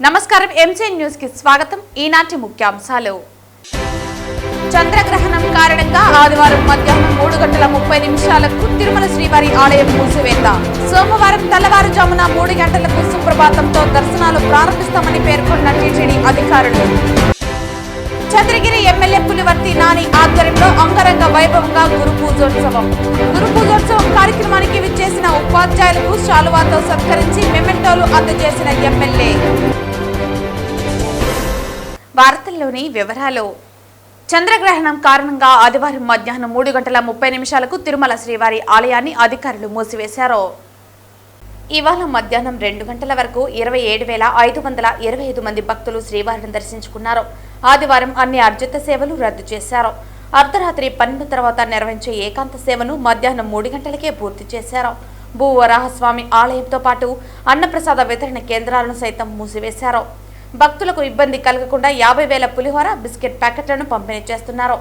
నమస్కారం MC news కి స్వాగతం. ఈనాటి ముఖ్యాంశాలు. చంద్రగ్రహణం కారణంగా ఆదివారం మధ్యాహ్నం 3:30 తిరుమల శ్రీవారి ఆలయం మూసివేత. సోమవారం తెల్లవారుజామున 3 గంటలకు సుప్రభాతంతో దర్శనాలు ప్రారంభిస్తామని పేర్కొన్న టీటీడీ అధికారులు. చంద్రగిరి ఎమ్మెల్యే పులివర్తి నాని ఆధ్వర్యంలో అంగరంగ వైభవంగా గురు పూజోత్సవం కార్యక్రమానికి విచ్చేసిన ఉపాధ్యాయులకు శాలువాతో సత్కరించి మెమెంటోలు అందజేసిన ఎమ్మెల్యే. వార్తల్లోని వివరాలు. చంద్రగ్రహణం కారణంగా ఆదివారం మధ్యాహ్నం 3:30 తిరుమల శ్రీవారి ఆలయాన్ని అధికారులు మూసివేశారు. ఇవాళ మధ్యాహ్నం 2 గంటల వరకు 27,525 మంది భక్తులు శ్రీవారిని దర్శించుకున్నారు. ఆదివారం అన్ని అర్జిత సేవలు రద్దు చేశారు. అర్ధరాత్రి 12 తర్వాత నిర్వహించే ఏకాంత సేవను మధ్యాహ్నం 3 గంటలకే పూర్తి చేశారు. భూవరాహస్వామి ఆలయంతో పాటు అన్నప్రసాద వితరణ కేంద్రాలను సైతం మూసివేశారు. భక్తులకు ఇబ్బంది కలగకుండా 50,000 పులిహోర బిస్కెట్ ప్యాకెట్లను పంపిణీ చేస్తున్నారు.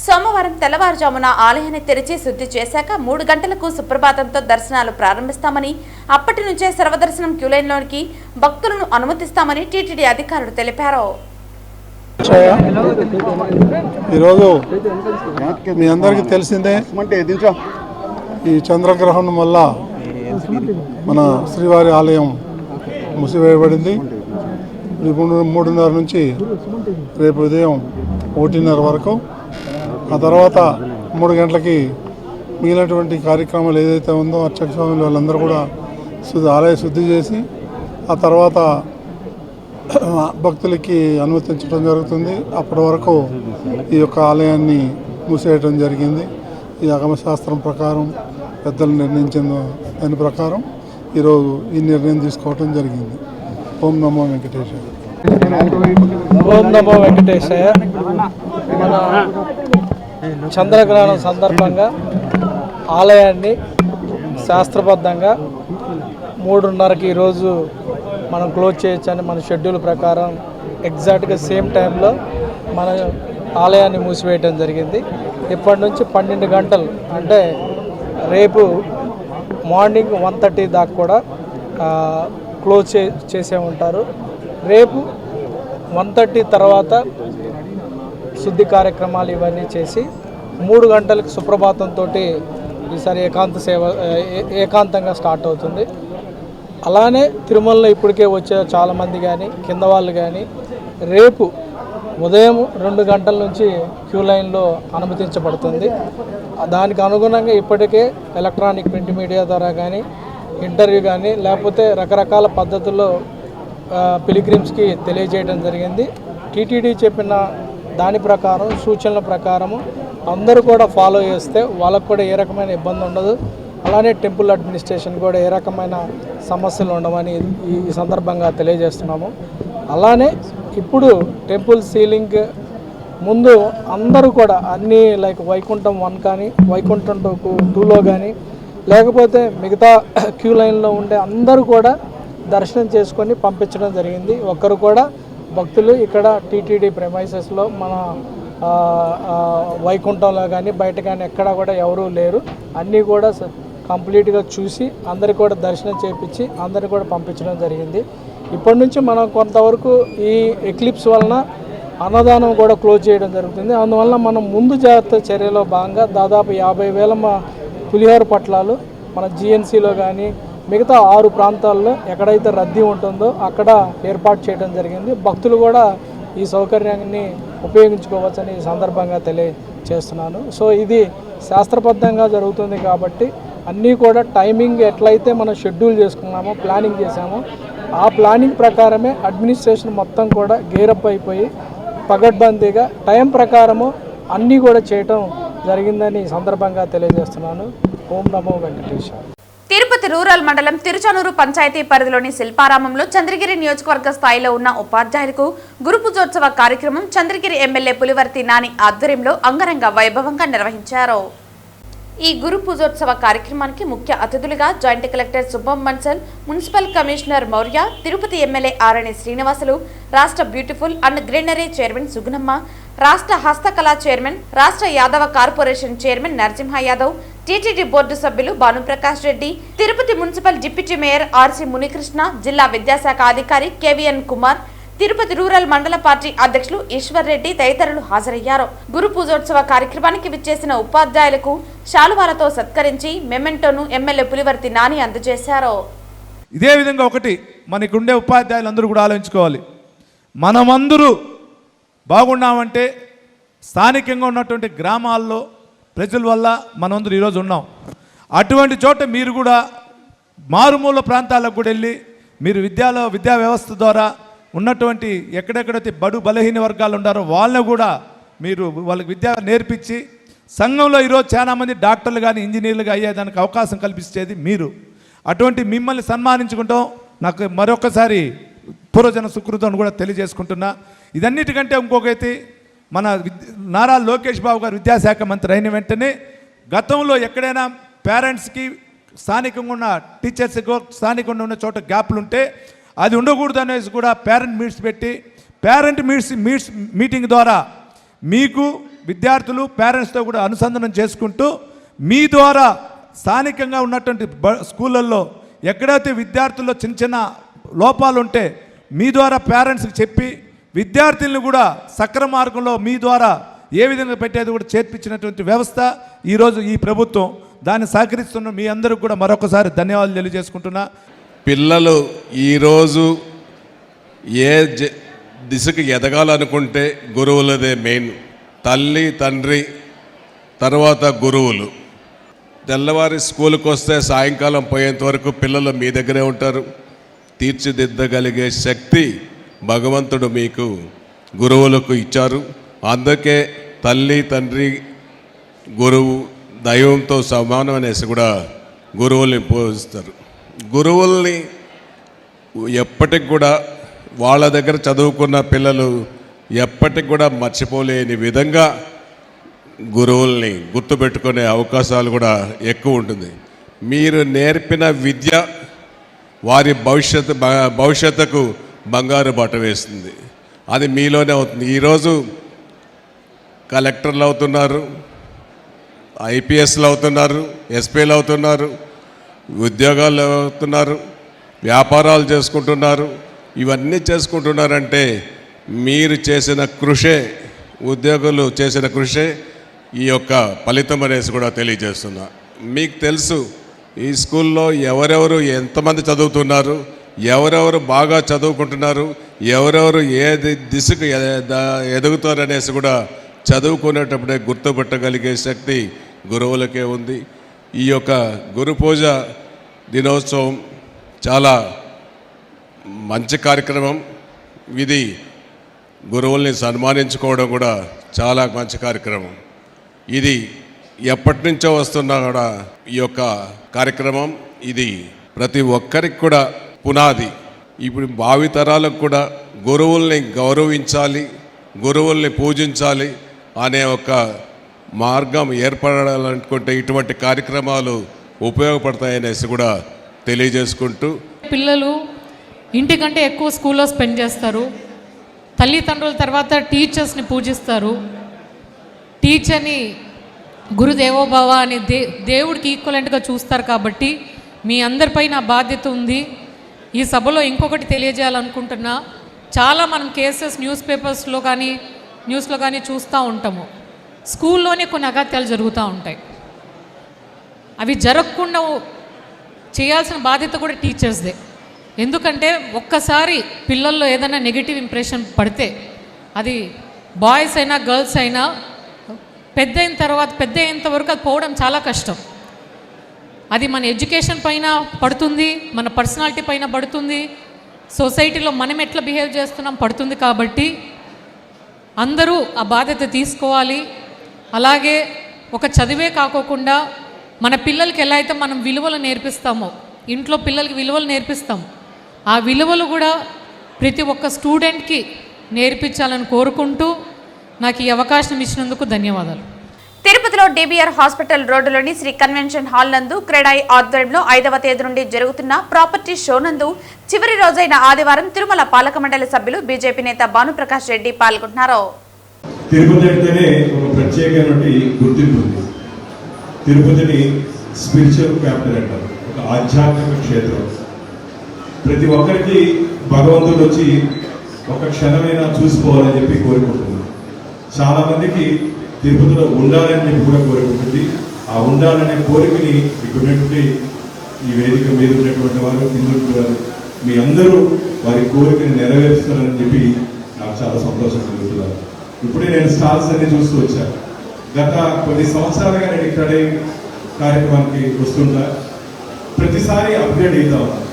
సోమవారం తెల్లవారుజామున ఆలయాన్ని తెరిచి శుద్ధి చేశాక 3 గంటలకు సుప్రభాతంతో దర్శనాలు ప్రారంభిస్తామని, అప్పటి నుంచే సర్వదర్శనం క్యూలైన్లోనికి భక్తులను అనుమతిస్తామని టీటీడీ అధికారులు తెలిపారు. ఈరోజు మీ అందరికీ తెలిసిందే, ఈ చంద్రగ్రహణం వల్ల మన శ్రీవారి ఆలయం మూసివేయబడింది. 3:30 నుంచి రేపు ఉదయం 1:30 వరకు, ఆ తర్వాత 3 గంటలకి మిగిలినటువంటి కార్యక్రమాలు ఏదైతే ఉందో అర్చక స్వాములు వాళ్ళందరూ కూడా ఆలయ శుద్ధి చేసి ఆ తర్వాత భక్తులకి అనుమతించడం జరుగుతుంది. అప్పటి వరకు ఈ యొక్క ఆలయాన్ని మూసేయడం జరిగింది. ఈ ఆగమశాస్త్రం ప్రకారం పెద్దలు నిర్ణయించిన దాని ప్రకారం ఈరోజు ఈ నిర్ణయం తీసుకోవడం జరిగింది. ఓం నమో వెంకటేశాయ. ఓం నమో వెంకటేశాయ. మన చంద్రగ్రహణం సందర్భంగా ఆలయాన్ని శాస్త్రబద్ధంగా 3:30కి ఈరోజు మనం క్లోజ్ చేయొచ్చని మన షెడ్యూల్ ప్రకారం ఎగ్జాక్ట్గా సేమ్ టైంలో మన ఆలయాన్ని మూసివేయటం జరిగింది. ఇప్పటి నుంచి 12 గంటలు అంటే రేపు మార్నింగ్ 1:30 దాకా కూడా క్లోజ్ చేసే ఉంటారు. రేపు 1:30 తర్వాత శుద్ధి కార్యక్రమాలు ఇవన్నీ చేసి 3 గంటలకు సుప్రభాతంతో ఈసారి ఏకాంతంగా స్టార్ట్ అవుతుంది. అలానే తిరుమలలో ఇప్పటికే వచ్చే చాలామంది కానీ కింద వాళ్ళు కానీ రేపు ఉదయం 2 గంటల నుంచి క్యూ లైన్లో అనుమతించబడుతుంది. దానికి అనుగుణంగా ఇప్పటికే ఎలక్ట్రానిక్ ప్రింట్ మీడియా ద్వారా కానీ ఇంటర్వ్యూ కానీ లేకపోతే రకరకాల పద్ధతుల్లో పిలిగ్రిమ్స్కి తెలియజేయడం జరిగింది. టీటీడీ చెప్పిన దాని ప్రకారం సూచనల ప్రకారము అందరూ కూడా ఫాలో చేస్తే వాళ్ళకు కూడా ఏ రకమైన ఇబ్బంది ఉండదు. అలానే టెంపుల్ అడ్మినిస్ట్రేషన్ కూడా ఏ రకమైన సమస్యలు ఉండవని ఈ సందర్భంగా తెలియజేస్తున్నాము. అలానే ఇప్పుడు టెంపుల్ సీలింగ్ ముందు అందరూ కూడా అన్నీ లైక్ వైకుంఠం 1 కానీ వైకుంఠం 2లో కానీ లేకపోతే మిగతా క్యూ లైన్లో ఉండే అందరూ కూడా దర్శనం చేసుకొని పంపించడం జరిగింది. ఒక్కరు కూడా భక్తులు ఇక్కడ టీటీడీ ప్రెమైసెస్లో మన వైకుంఠంలో కానీ బయట కానీ ఎక్కడా కూడా ఎవరూ లేరు. అన్నీ కూడా కంప్లీట్గా చూసి అందరికి కూడా దర్శనం చేయించి అందరికి కూడా పంపించడం జరిగింది. ఇప్పటి నుంచి మనం కొంతవరకు ఈ ఎక్లిప్స్ వలన అన్నదానం కూడా క్లోజ్ చేయడం జరుగుతుంది. అందువల్ల మనం ముందు జాగ్రత్త చర్యలో భాగంగా దాదాపు 50,000 పులిహోర పట్లాలు మన జిఎన్సీలో కానీ మిగతా 6 ప్రాంతాల్లో ఎక్కడైతే రద్దీ ఉంటుందో అక్కడ ఏర్పాటు చేయడం జరిగింది. భక్తులు కూడా ఈ సౌకర్యాన్ని ఉపయోగించుకోవచ్చని ఈ సందర్భంగా తెలియజేస్తున్నాను. సో ఇది శాస్త్రబద్ధంగా జరుగుతుంది కాబట్టి అన్నీ కూడా టైమింగ్ ఎట్లయితే మనం షెడ్యూల్ చేసుకున్నామో ప్లానింగ్ చేసామో ఆ ప్లానింగ్ ప్రకారమే అడ్మినిస్ట్రేషన్ మొత్తం కూడా గేరప్ అయిపోయి పగడ్బందీగా టైం ప్రకారము అన్నీ కూడా చేయటం జరిగిందని ఈ సందర్భంగా తెలియజేస్తున్నాను. ఓం నమో వెంకటేశాయ. తిరుపతి రూరల్ మండలం తిరుచానూరు పంచాయతీ పరిధిలోని శిల్పారామంలో చంద్రగిరి నియోజకవర్గ స్థాయిలో ఉన్న ఉపాధ్యాయులకు గురు పూజోత్సవ కార్యక్రమం చంద్రగిరి ఎమ్మెల్యే పులివర్తి నాని ఆధ్వర్యంలో అంగరంగ వైభవంగా నిర్వహించారు. ఈ గురు పూజోత్సవ కార్యక్రమానికి ముఖ్య అతిథులుగా joint collector Shubham Bansal, municipal commissioner Maurya, Tirupati MLA Arani Srinivasulu, రాష్ట్ర beautiful and greenery chairman Sugunamma, రాష్ట్ర హస్తకళా చైర్మన్, రాష్ట్ర Yadava corporation chairman Narasimha Yadav, TTD board సభ్యులు Bhanuprakash Reddy, Tirupati municipal deputy mayor RC Munikrishna, జిల్లా విద్యాశాఖ అధికారి కేవీఎన్ కుమార్, తిరుపతి రూరల్ మండల పార్టీ అధ్యక్షులు ఈశ్వర్ రెడ్డి తదితరులు హాజరయ్యారు. గురు పూజోత్సవ కార్యక్రమానికి విచ్చేసిన ఉపాధ్యాయులకు శాలువాలతో సత్కరించి మెమెంటోను ఎమ్మెల్యే పులివర్తి నాని అందజేశారు. ఇదే విధంగా ఒకటి మనకుండే ఉపాధ్యాయులందరూ కూడా ఆలోచించుకోవాలి. మనమందరూ బాగున్నామంటే స్థానికంగా ఉన్నటువంటి గ్రామాల్లో ప్రజల వల్ల మనందరూ ఈరోజు ఉన్నాం. అటువంటి చోట మీరు కూడా మారుమూల ప్రాంతాలకు కూడా వెళ్ళి మీరు విద్యా వ్యవస్థ ద్వారా ఉన్నటువంటి ఎక్కడెక్కడైతే బడు బలహీన వర్గాలు ఉన్నారో వాళ్ళని కూడా మీరు వాళ్ళకి విద్య నేర్పించి సంఘంలో ఈరోజు చాలామంది డాక్టర్లు కానీ ఇంజనీర్లుగా అయ్యేదానికి అవకాశం కల్పించేది మీరు. అటువంటి మిమ్మల్ని సన్మానించుకుంటాం నాకు మరొకసారి పూర్వజన సుకృతం కూడా తెలియజేసుకుంటున్నా. ఇదన్నిటికంటే ఇంకొకటి మన నారా లోకేష్ బాబు గారు విద్యాశాఖ మంత్రి అయిన వెంటనే గతంలో ఎక్కడైనా పేరెంట్స్కి స్థానికంగా ఉన్న టీచర్స్కి స్థానికంగా ఉన్న చోట గ్యాప్లు ఉంటే అది ఉండకూడదు అనేసి కూడా పేరెంట్ మీట్స్ పెట్టి పేరెంట్ మీటింగ్ ద్వారా మీకు విద్యార్థులు పేరెంట్స్తో కూడా అనుసంధానం చేసుకుంటూ మీ ద్వారా స్థానికంగా ఉన్నటువంటి స్కూళ్ళల్లో ఎక్కడైతే విద్యార్థుల్లో చిన్న చిన్న లోపాలు ఉంటే మీ ద్వారా పేరెంట్స్కి చెప్పి విద్యార్థులను కూడా సక్రమ మార్గంలో మీ ద్వారా ఏ విధంగా పెట్టేది కూడా చేర్పించినటువంటి వ్యవస్థ ఈరోజు ఈ ప్రభుత్వం. దాన్ని సహకరిస్తున్న మీ అందరికీ కూడా మరొకసారి ధన్యవాదాలు తెలియజేసుకుంటున్నా. పిల్లలు ఈరోజు ఏ దిశకు ఎదగాలనుకుంటే గురువులదే మెయిన్. తల్లి తండ్రి తర్వాత గురువులు. తెల్లవారి స్కూల్కి వస్తే సాయంకాలం పోయేంత వరకు పిల్లలు మీ దగ్గరే ఉంటారు. తీర్చిదిద్దగలిగే శక్తి భగవంతుడు మీకు గురువులకు ఇచ్చారు. అందుకే తల్లి తండ్రి గురువు దైవంతో సమానం అనేసి కూడా గురువుల్ని పూజిస్తారు. గురువుల్ని ఎప్పటికి కూడా వాళ్ళ దగ్గర చదువుకున్న పిల్లలు ఎప్పటికి కూడా మర్చిపోలేని విధంగా గురువుల్ని గుర్తుపెట్టుకునే అవకాశాలు కూడా ఎక్కువ ఉంటుంది. మీరు నేర్పిన విద్య వారి భవిష్యత్తుకు బంగారు బాట వేస్తుంది. అది మీలోనే అవుతుంది. ఈరోజు కలెక్టర్లు అవుతున్నారు, ఐపీఎస్లు అవుతున్నారు, ఎస్పీలు అవుతున్నారు, ఉద్యోగాలు అవుతున్నారు, వ్యాపారాలు చేసుకుంటున్నారు. ఇవన్నీ చేసుకుంటున్నారంటే మీరు చేసిన కృషే, ఉద్యోగులు చేసిన కృషే ఈ యొక్క ఫలితం అనేసి కూడా తెలియజేస్తున్నా. మీకు తెలుసు ఈ స్కూల్లో ఎవరెవరు ఎంతమంది చదువుతున్నారు, ఎవరెవరు బాగా చదువుకుంటున్నారు, ఎవరెవరు ఏ దిశకు ఎదుగుతారు అనేసి కూడా చదువుకునేటప్పుడే గుర్తుపెట్టగలిగే శక్తి గురువులకే ఉంది. ఈ యొక్క గురు పూజ దినోత్సవం చాలా మంచి కార్యక్రమం. ఇది గురువుల్ని సన్మానించుకోవడం కూడా చాలా మంచి కార్యక్రమం. ఇది ఎప్పటి నుంచో వస్తున్నా కూడా ఈ యొక్క కార్యక్రమం ఇది ప్రతి ఒక్కరికి కూడా పునాది. ఇప్పుడు భావితరాలకు కూడా గురువుల్ని గౌరవించాలి, గురువుల్ని పూజించాలి అనే ఒక మార్గం ఏర్పడాలనుకుంటే ఇటువంటి కార్యక్రమాలు ఉపయోగపడతాయనేసి కూడా తెలియజేసుకుంటూ, పిల్లలు ఇంటికంటే ఎక్కువ స్కూల్లో స్పెండ్ చేస్తారు. తల్లిదండ్రుల తర్వాత టీచర్స్ని పూజిస్తారు. టీచర్ని గురుదేవోభవ అని దేవుడికి ఈక్వలెంట్గా చూస్తారు. కాబట్టి మీ అందరిపై నా బాధ్యత ఉంది. ఈ సభలో ఇంకొకటి తెలియజేయాలనుకుంటున్నా. చాలా మనం కేసెస్ న్యూస్లో కానీ చూస్తూ ఉంటాము. స్కూల్లోనే కొన్ని అగత్యాలు జరుగుతూ ఉంటాయి. అవి జరగకుండా చేయాల్సిన బాధ్యత కూడా టీచర్స్దే. ఎందుకంటే ఒక్కసారి పిల్లల్లో ఏదైనా నెగిటివ్ ఇంప్రెషన్ పడితే అది బాయ్స్ అయినా గర్ల్స్ అయినా పెద్ద అయినంత వరకు అది పోవడం చాలా కష్టం. అది మన ఎడ్యుకేషన్ పైన పడుతుంది, మన పర్సనాలిటీ పైన పడుతుంది, సొసైటీలో మనం ఎట్లా బిహేవ్ చేస్తున్నాం పడుతుంది. కాబట్టి అందరూ ఆ బాధ్యత తీసుకోవాలి. అలాగే ఒక చదివే కాకోకుండా మన పిల్లలకి ఎలా అయితే మనం విలువలు నేర్పిస్తామో, ఇంట్లో పిల్లలకి విలువలు నేర్పిస్తాం, ఆ విలువలు కూడా ప్రతి ఒక్క స్టూడెంట్కి నేర్పించాలని కోరుకుంటూ నాకు ఈ అవకాశం ఇచ్చినందుకు ధన్యవాదాలు. తిరుపతిలో డిబిఆర్ హాస్పిటల్ రోడ్డులోని శ్రీ కన్వెన్షన్ హాల్ నందు క్రెడాయి ఆధ్వర్యంలో 5వ తేదీ నుండి జరుగుతున్న ప్రాపర్టీ షో నందు చివరి రోజైన ఆదివారం తిరుమల పాలక మండలి సభ్యులు బీజేపీ నేత భానుప్రకాష్ రెడ్డి పాల్గొన్నారు. తిరుపతి అంటేనే ఒక ప్రత్యేకమైన గుర్తింపు ఉంది. తిరుపతిని స్పిరిచువల్ క్యాపిటల్ అంటారు, ఒక ఆధ్యాత్మిక క్షేత్రం. ప్రతి ఒక్కరికి భగవంతుడు వచ్చి ఒక క్షణమైనా చూసిపోవాలని చెప్పి కోరుకుంటుంది. చాలామందికి తిరుపతిలో ఉండాలని చెప్పి కూడా కోరుకుంటుంది. ఆ ఉండాలనే కోరికని ఇక్కడున్నటువంటి ఈ వేదిక మీద ఉన్నటువంటి వారు, కింద మీ అందరూ వారి కోరికని నెరవేరుస్తారని చెప్పి నాకు చాలా సంతోషం కలుగుతున్నారు. ఇప్పుడే నేను స్టాల్స్ అన్ని చూస్తూ వచ్చాను. గత కొన్ని సంవత్సరాలుగా నేను ఇక్కడే కార్యక్రమానికి వస్తుంటా. ప్రతిసారి అప్గ్రేడ్ అవుతా ఉన్నాను.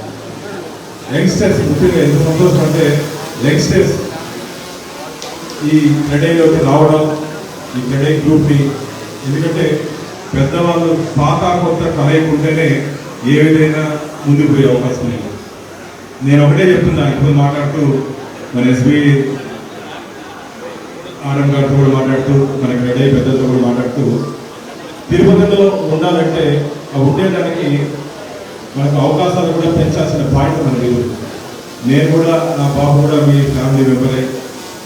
యంగ్స్టర్స్ ముఖ్యంగా ఎంత సంతోషం అంటే యంగ్స్టర్స్ ఈ క్రెడైలోకి రావడం, ఈ క్రెడై గ్రూప్ని, ఎందుకంటే పెద్దవాళ్ళు పాత కొత్త కలయికుంటేనే ఏ విధంగా ముందుకు పోయే అవకాశం లేదు. నేను ఒకటే చెప్తున్నా, ఇప్పుడు మాట్లాడుతూ మన ఎస్బీ ఆర్ఎం గారితో కూడా మాట్లాడుతూ, మన క్రెడై పెద్దలతో కూడా మాట్లాడుతూ, తిరుపతిలో ఉండాలంటే ఆ ఉండేదానికి మనకు అవకాశాలు కూడా పెంచాల్సిన బాధ్యత మనకి. నేను కూడా, నా బాబు కూడా మీ ఫ్యామిలీ మెంబరే,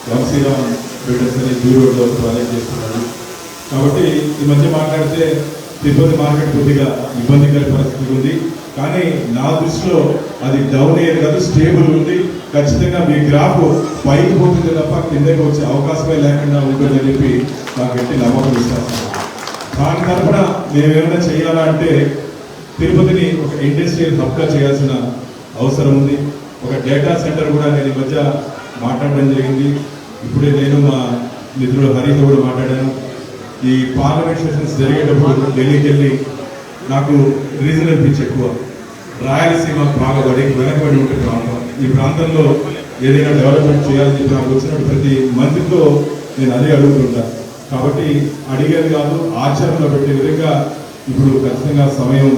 వంశీరామ్ బిల్డర్స్ అని రోడ్లో ప్రాజెక్ట్ చేస్తున్నాడు. కాబట్టి ఈ మధ్య మాట్లాడితే తిరుపతి మార్కెట్ కొద్దిగా ఇబ్బందికర పరిస్థితి ఉంది. కానీ నా దృష్టిలో అది డౌన్ అయ్యేది కాదు, స్టేబుల్ ఉంది. ఖచ్చితంగా మీ గ్రాఫ్ పైకి పోతుంది తప్ప కిందకి వచ్చే అవకాశమే లేకుండా ఉంటుందని చెప్పి నాకు గట్టి నమ్మకం విశ్వాసం. దాని తరఫున మేమేమైనా చేయాలా అంటే తిరుపతిని ఒక ఇండస్ట్రియల్ హబ్గా చేయాల్సిన అవసరం ఉంది. ఒక డేటా సెంటర్ కూడా నేను ఈ మధ్య మాట్లాడడం జరిగింది. ఇప్పుడే నేను మా మిత్రుడు హరితో కూడా మాట్లాడాను. ఈ పార్లమెంట్ సెషన్స్ జరిగేటప్పుడు ఢిల్లీకి వెళ్ళి నాకు రీజనల్ పిచ్ ఎక్కువ, రాయలసీమ బాగా వెనకబడి ఉంటే ప్రాంతం, ఈ ప్రాంతంలో ఏదైనా డెవలప్మెంట్ చేయాలని చెప్పి నాకు వచ్చినప్పుడు ప్రతి మంత్రితో నేను అదే అడుగుతుంటాను. కాబట్టి అడిగేది కాదు, ఆచరణలో పెట్టే విధంగా ఇప్పుడు ఖచ్చితంగా సమయం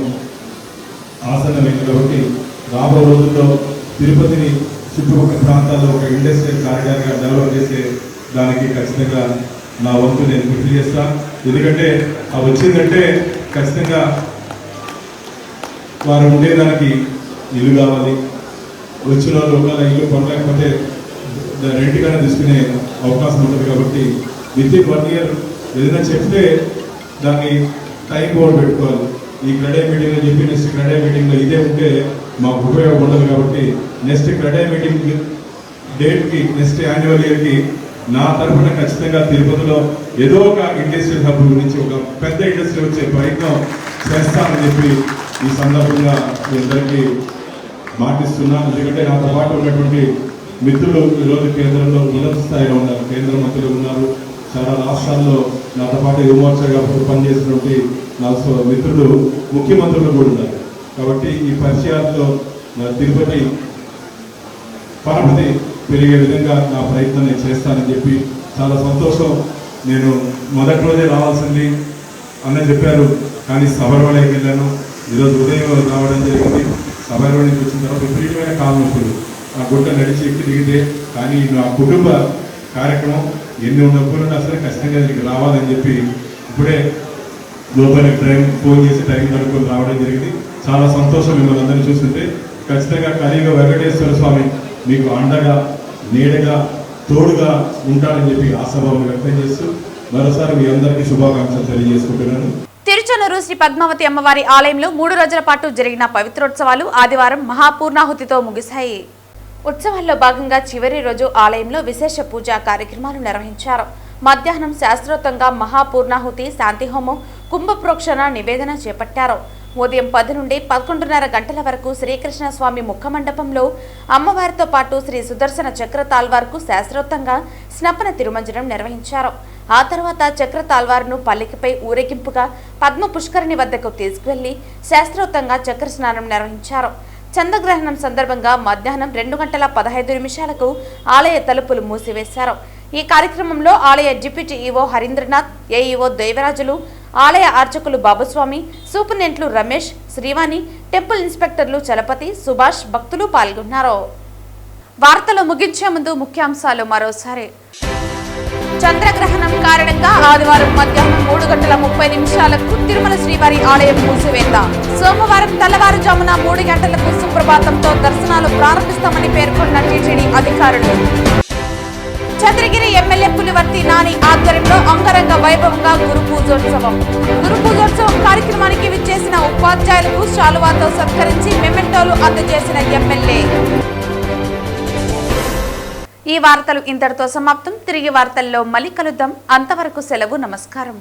ఆసన్నమైంది. కాబట్టి రాబో రోజుల్లో తిరుపతిని చుట్టుపక్కల ప్రాంతాల్లో ఒక ఇండస్ట్రియల్ కారిడార్గా డెవలప్ చేసే దానికి ఖచ్చితంగా నా వంతు నేను కృషి చేస్తాను. ఎందుకంటే అది వచ్చిందంటే ఖచ్చితంగా వారు ఉండేదానికి ఇల్లు కావాలి. వచ్చిన వాళ్ళు ఒకవేళ ఇల్లు కొనలేకపోతే రెంట్గానే తీసుకునే అవకాశం ఉంటుంది. కాబట్టి వితిన్ 1 year ఏదైనా చెప్తే దాన్ని టైం బౌండ్ పెట్టుకోవాలి. ఈ క్రెడై మీటింగ్లో చెప్పి నెక్స్ట్ క్రెడై మీటింగ్లో ఇదే ఉంటే మాకు ఉపయోగం ఉండదు. కాబట్టి నెక్స్ట్ క్రెడై మీటింగ్ డేట్కి, నెక్స్ట్ యాన్యువల్ ఇయర్కి నా తరఫున ఖచ్చితంగా తిరుపతిలో ఏదో ఒక ఇండస్ట్రియల్ హబ్ గురించి, ఒక పెద్ద ఇండస్ట్రీ వచ్చే ప్రయత్నం చేస్తానని చెప్పి ఈ సందర్భంగా మీ అందరికీ మాటిస్తున్నా. ఎందుకంటే నాతో పాటు ఉన్నటువంటి మిత్రులు ఈరోజు కేంద్రంలో ఉన్నత స్థాయిలో ఉన్నారు, కేంద్ర మంత్రులు ఉన్నారు, చాలా రాష్ట్రాల్లో నాతో పాటు యువమోర్చాగా పనిచేసినటువంటి నా మిత్రులు ముఖ్యమంత్రులు కూడా ఉన్నారు. కాబట్టి ఈ పరిచయాల్లో తిరుపతి పరపతి పెరిగే విధంగా నా ప్రయత్నం నేను చేస్తానని చెప్పి చాలా సంతోషం. నేను మొదటి రోజే రావాల్సింది అన్న చెప్పారు, కానీ సబర్వాడకి వెళ్ళాను. ఈరోజు ఉదయం రావడం జరిగింది. సబర్వాడ నుంచి వచ్చిన తర్వాత విపరీతమైన కాలు నొప్పులు, ఆ గుట్ట నడిచి ఎక్కి దిగితే, కానీ నా కుటుంబ కార్యక్రమం ఎన్ని నొప్పులు ఉన్నా సరే ఖచ్చితంగా దీనికి రావాలని చెప్పి ఇప్పుడే లోపల ఫోన్ చేసి టైం కనుక్కొని రావడం జరిగింది. చాలా సంతోషం మిమ్మల్ని అందరినీ చూస్తుంటే. ఖచ్చితంగా కలియుగ వెంకటేశ్వర స్వామి మీకు అండగా, నీడగా, తోడుగా ఉంటాడని చెప్పి ఆశాభావం వ్యక్తం చేస్తూ మరోసారి మీ అందరికీ శుభాకాంక్షలు తెలియజేసుకుంటున్నాను. తిరుచనూరు శ్రీ పద్మావతి అమ్మవారి ఆలయంలో 3 రోజుల పాటు జరిగిన పవిత్రోత్సవాలు ఆదివారం మహాపూర్ణాహుతితో ముగిశాయి. ఉత్సవాల్లో భాగంగా చివరి రోజు ఆలయంలో విశేష పూజా కార్యక్రమాలు నిర్వహించారు. మధ్యాహ్నం శాస్త్రోక్తంగా మహాపూర్ణాహుతి, శాంతిహోమం, కుంభప్రోక్షణ నివేదన చేపట్టారు. ఉదయం 10 నుండి 11:30 గంటల వరకు శ్రీకృష్ణ స్వామి ముఖమండపంలో అమ్మవారితో పాటు శ్రీ సుదర్శన చక్ర తాల్వార్కు శాస్త్రోక్తంగా స్నపన తిరుమంజనం నిర్వహించారు. ఆ తర్వాత చక్ర తాల్వార్ను పల్లకిపై ఊరేగింపుగా పద్మ పుష్కరిణి వద్దకు తీసుకువెళ్లి శాస్త్రోక్తంగా చక్ర స్నానం నిర్వహించారు. చంద్రగ్రహణం సందర్భంగా మధ్యాహ్నం 2:15 ఆలయ తలుపులు మూసివేశారు. ఈ కార్యక్రమంలో ఆలయ deputy EO Harindranath, AEO Devarajulu, ఆలయ అర్చకులు బాబుస్వామి, సూపరింటెండెంట్లు రమేష్, శ్రీవాణి, టెంపుల్ ఇన్స్పెక్టర్లు చలపతి, సుభాష్, భక్తులు పాల్గొన్నారు. వార్తలు ముగించే ముందు ముఖ్యాంశాలు మరోసారి. చంద్రగ్రహణం కారణంగా ఆదివారం మధ్యాహ్నం 3:30 తిరుమల శ్రీవారి ఆలయం మూసివేత. సోమవారం తెల్లవారుజామున 3 గంటలకు సుప్రభాతంతో దర్శనాలు ప్రారంభిస్తామని పేర్కొన్న టీటీడీ అధికారులు. చంద్రగిరి ఎమ్మెల్యే పులివర్తి నాని ఆధ్వర్యంలో అంగరంగ వైభవంగా గురు పూజోత్సవం కార్యక్రమానికి విచ్చేసిన ఉపాధ్యాయులకు శాలువాతో సత్కరించి మెమెంటోలు అందజేసిన ఎమ్మెల్యే. ఈ వార్తలు ఇంతటితో సమాప్తం. తిరిగి వార్తల్లో మళ్ళీ కలుద్దాం. అంతవరకు సెలవు. నమస్కారం.